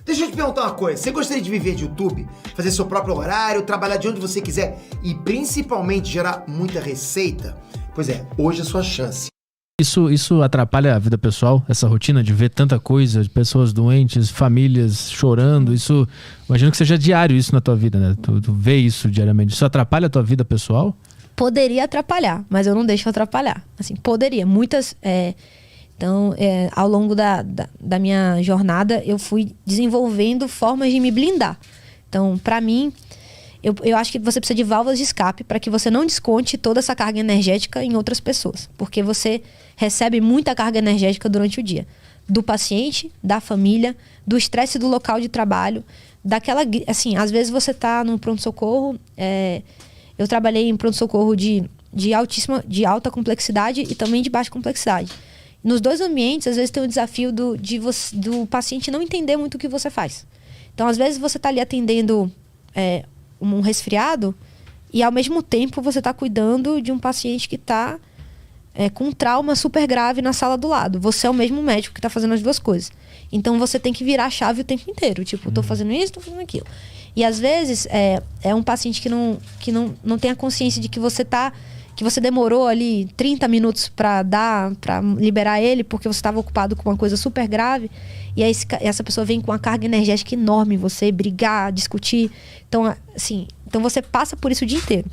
Deixa eu te perguntar uma coisa. Você gostaria de viver de YouTube? Fazer seu próprio horário, trabalhar de onde você quiser e principalmente gerar muita receita? Pois é, hoje é a sua chance. Isso atrapalha a vida pessoal, essa rotina de ver tanta coisa, de pessoas doentes, famílias chorando, isso, imagino que seja diário isso na tua vida, né? Tu vê isso diariamente, isso atrapalha a tua vida pessoal? Poderia atrapalhar, mas eu não deixo atrapalhar, assim, poderia, então, ao longo da minha jornada, eu fui desenvolvendo formas de me blindar, então, pra mim, eu acho que você precisa de válvulas de escape para que você não desconte toda essa carga energética em outras pessoas. Porque você recebe muita carga energética durante o dia. Do paciente, da família, do estresse do local de trabalho, assim, às vezes você tá no pronto-socorro. Eu trabalhei em pronto-socorro de alta complexidade e também de baixa complexidade. Nos dois ambientes, às vezes tem o desafio do paciente não entender muito o que você faz. Então, às vezes você tá ali atendendo um resfriado e ao mesmo tempo você está cuidando de um paciente que está com um trauma super grave na sala do lado. Você é o mesmo médico que está fazendo as duas coisas. Então você tem que virar a chave o tempo inteiro. Tipo, tô fazendo isso, tô fazendo aquilo. E às vezes é um paciente que não tem a consciência de que você demorou ali 30 minutos para liberar ele porque você estava ocupado com uma coisa super grave. E aí essa pessoa vem com uma carga energética enorme em você, brigar, discutir. Então, assim, você passa por isso o dia inteiro.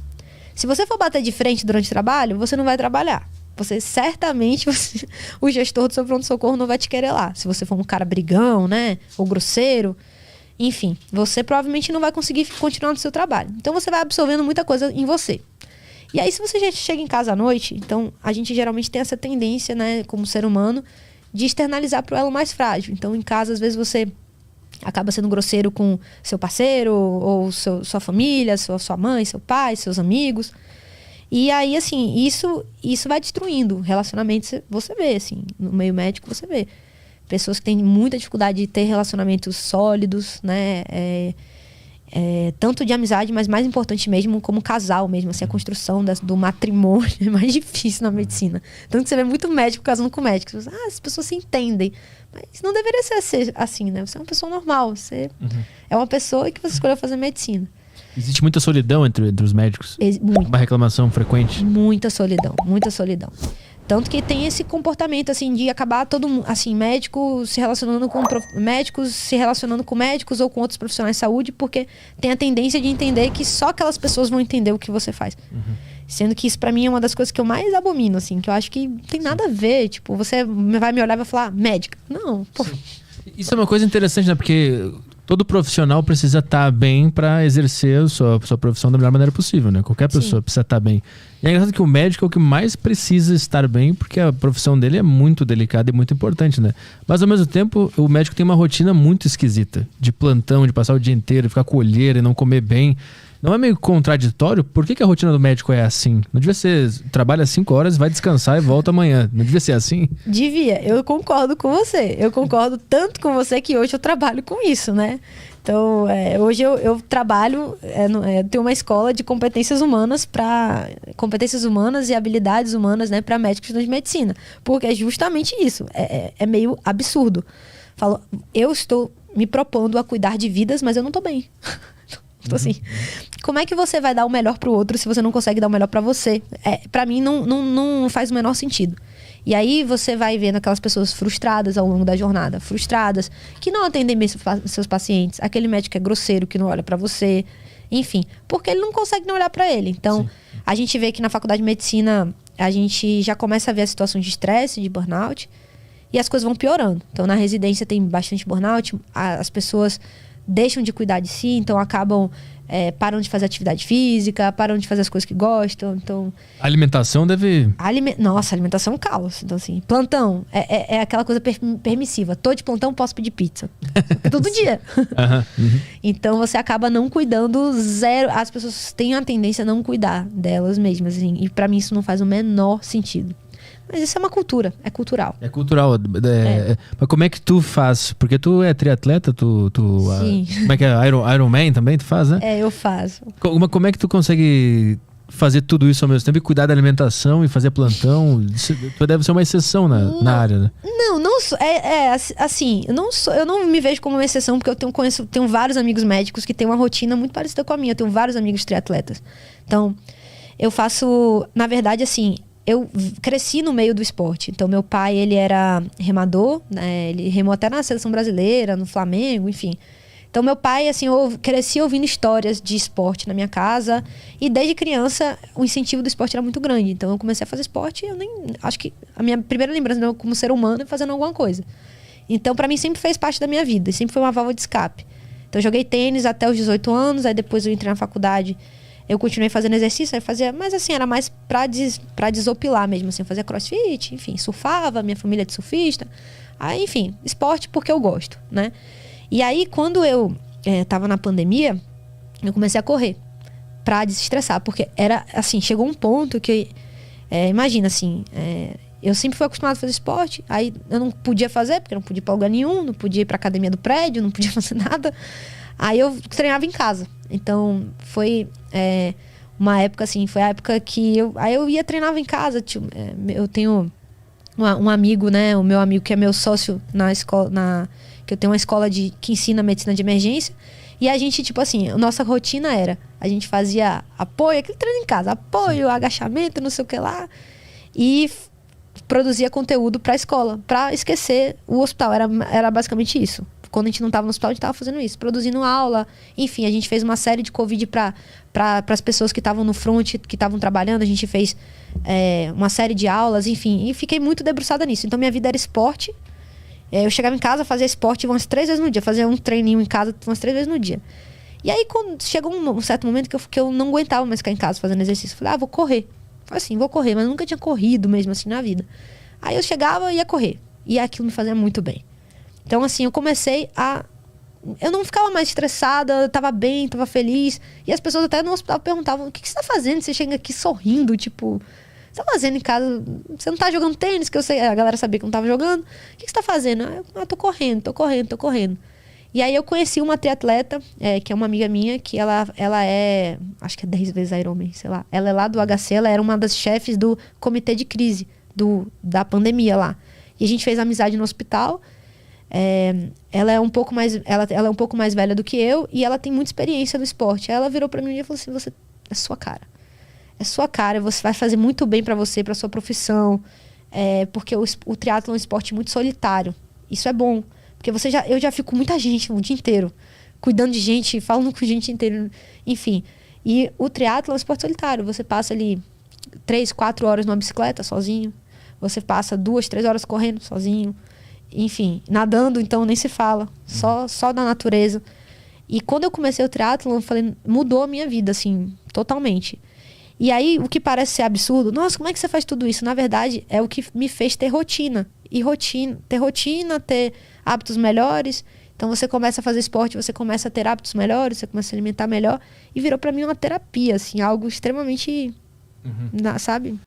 Se você for bater de frente durante o trabalho, você não vai trabalhar. Certamente, o gestor do seu pronto-socorro não vai te querer lá. Se você for um cara brigão, né? Ou grosseiro. Enfim, você provavelmente não vai conseguir continuar no seu trabalho. Então, você vai absorvendo muita coisa em você. E aí, se você já chega em casa à noite, então, a gente geralmente tem essa tendência, né? Como ser humano, de externalizar para o elo mais frágil. Então, em casa, às vezes você acaba sendo grosseiro com seu parceiro, ou sua família, sua mãe, seu pai, seus amigos. E aí, assim, isso vai destruindo relacionamentos. Você vê, assim, no meio médico você vê. Pessoas que têm muita dificuldade de ter relacionamentos sólidos, né? Tanto de amizade, mas mais importante mesmo como casal mesmo, assim, a construção do matrimônio é mais difícil na medicina. Tanto que você vê muito médico casando com médico. Você fala, as pessoas se entendem. Mas não deveria ser assim, né? Você é uma pessoa normal. Você é uma pessoa que você escolheu fazer medicina. Existe muita solidão entre os médicos? Uma reclamação frequente? Muita solidão, muita solidão. Tanto que tem esse comportamento, assim, de acabar todo mundo, assim, médicos se relacionando com médicos ou com outros profissionais de saúde, porque tem a tendência de entender que só aquelas pessoas vão entender o que você faz. Sendo que isso pra mim é uma das coisas que eu mais abomino, assim, que eu acho que não tem nada a ver. Tipo, você vai me olhar e vai falar, médica. Não, pô. Isso é uma coisa interessante, né? Porque todo profissional precisa estar bem para exercer a sua profissão da melhor maneira possível, né? Qualquer pessoa precisa estar bem. E é engraçado que o médico é o que mais precisa estar bem, porque a profissão dele é muito delicada e muito importante, né? Mas ao mesmo tempo, o médico tem uma rotina muito esquisita, de plantão, de passar o dia inteiro, ficar com olheira e não comer bem. Não é meio contraditório? Por que a rotina do médico é assim? Não devia ser, trabalha 5 horas, vai descansar e volta amanhã. Não devia ser assim? Devia. Eu concordo com você. Eu concordo tanto com você que hoje eu trabalho com isso, né? Então, hoje eu trabalho, tenho uma escola de competências humanas e habilidades humanas, né, para médicos de medicina. Porque é justamente isso. É meio absurdo. Falo, eu estou me propondo a cuidar de vidas, mas eu não estou bem. Então, assim, como é que você vai dar o melhor pro outro se você não consegue dar o melhor pra você? Pra mim, não faz o menor sentido. E aí, você vai vendo aquelas pessoas frustradas ao longo da jornada. Frustradas, que não atendem bem seus pacientes. Aquele médico que é grosseiro, que não olha pra você. Enfim, porque ele não consegue não olhar pra ele. Então, a gente vê que na faculdade de medicina, a gente já começa a ver a situação de estresse, de burnout. E as coisas vão piorando. Então, na residência tem bastante burnout. As pessoas deixam de cuidar de si, então acabam param de fazer atividade física, param de fazer as coisas que gostam. Então, a alimentação deve... Nossa, alimentação é um caos. Então, assim, plantão é aquela coisa permissiva. Tô de plantão, posso pedir pizza. Todo dia. Então, você acaba não cuidando zero. As pessoas têm a tendência a não cuidar delas mesmas, assim, e pra mim isso não faz o menor sentido. Mas isso é uma cultura, é cultural. É cultural. Mas como é que tu faz? Porque tu é triatleta, Sim. Como é que é? Iron Man também tu faz, né? Eu faço. Como é que tu consegue fazer tudo isso ao mesmo tempo e cuidar da alimentação e fazer plantão? Tu deve ser uma exceção na área, né? Não sou. Assim, eu não me vejo como uma exceção, porque eu tenho vários amigos médicos que têm uma rotina muito parecida com a minha. Eu tenho vários amigos triatletas. Então, eu faço, na verdade, assim, eu cresci no meio do esporte. Então, meu pai, ele era remador, né? Ele remou até na seleção brasileira, no Flamengo, enfim. Então, meu pai, assim, eu cresci ouvindo histórias de esporte na minha casa. E desde criança, o incentivo do esporte era muito grande. Então, eu comecei a fazer esporte e acho que a minha primeira lembrança de eu como ser humano é fazendo alguma coisa. Então, pra mim, sempre fez parte da minha vida. Sempre foi uma válvula de escape. Então, eu joguei tênis até os 18 anos. Aí, depois eu entrei na faculdade. Eu continuei fazendo exercício. Aí fazia... Mas, assim, era mais pra desopilar mesmo. Assim, eu fazia crossfit, enfim, surfava. Minha família é de surfista. Aí, enfim, esporte porque eu gosto, né? E aí, quando eu tava na pandemia, eu comecei a correr pra desestressar. Porque era, assim, chegou um ponto que... imagina, assim... eu sempre fui acostumada a fazer esporte. Aí eu não podia fazer, porque eu não podia ir pra lugar nenhum. Não podia ir pra academia do prédio, não podia fazer nada. Aí eu treinava em casa. Então, foi uma época, assim... Foi a época que eu ia treinava em casa. Eu tenho um amigo, né? O meu amigo que é meu sócio na escola... que eu tenho uma escola que ensina medicina de emergência. E a gente, tipo assim, a nossa rotina era... A gente fazia apoio, aquele treino em casa. Apoio, agachamento, não sei o que lá. E produzia conteúdo pra escola. Pra esquecer o hospital. Era basicamente isso. Quando a gente não tava no hospital, a gente tava fazendo isso. Produzindo aula. Enfim, a gente fez uma série de Covid pra as pessoas que estavam no front, que estavam trabalhando. A gente fez uma série de aulas, enfim. E fiquei muito debruçada nisso. Então, minha vida era esporte. Eu chegava em casa, fazia esporte umas 3 vezes no dia. Fazia um treininho em casa umas 3 vezes no dia. E aí, quando chegou um certo momento que eu não aguentava mais ficar em casa fazendo exercício. Eu falei, vou correr. Falei assim, vou correr. Mas eu nunca tinha corrido mesmo assim na vida. Aí eu chegava e ia correr. E aquilo me fazia muito bem. Então, assim, eu comecei a... Eu não ficava mais estressada, eu tava bem, tava feliz. E as pessoas até no hospital perguntavam, o que você tá fazendo? Você chega aqui sorrindo, tipo... Você tá fazendo em casa? Você não tá jogando tênis? Que eu sei, a galera sabia que eu não tava jogando. O que você tá fazendo? Eu tô correndo. E aí eu conheci uma triatleta, que é uma amiga minha, que ela é... Acho que é 10 vezes Ironman, sei lá. Ela é lá do HC, ela era uma das chefes do comitê de crise da pandemia lá. E a gente fez amizade no hospital. Ela é um pouco mais velha do que eu e ela tem muita experiência no esporte. Aí ela virou pra mim e falou assim, você é sua cara. É sua cara, você vai fazer muito bem pra você, pra sua profissão. Porque o triatlo é um esporte muito solitário. Isso é bom. Porque eu já fico com muita gente o dia inteiro. Cuidando de gente, falando com gente inteira. Enfim. E o triatlo é um esporte solitário. Você passa ali 3, 4 horas numa bicicleta sozinho. Você passa 2, 3 horas correndo sozinho. Enfim, nadando, então nem se fala. Só da natureza. E quando eu comecei o triatlon, eu falei, mudou a minha vida, assim, totalmente. E aí, o que parece ser absurdo, nossa, como é que você faz tudo isso? Na verdade, é o que me fez ter rotina. E ter hábitos melhores. Então, você começa a fazer esporte, você começa a ter hábitos melhores, você começa a se alimentar melhor. E virou pra mim uma terapia, assim, algo extremamente, sabe?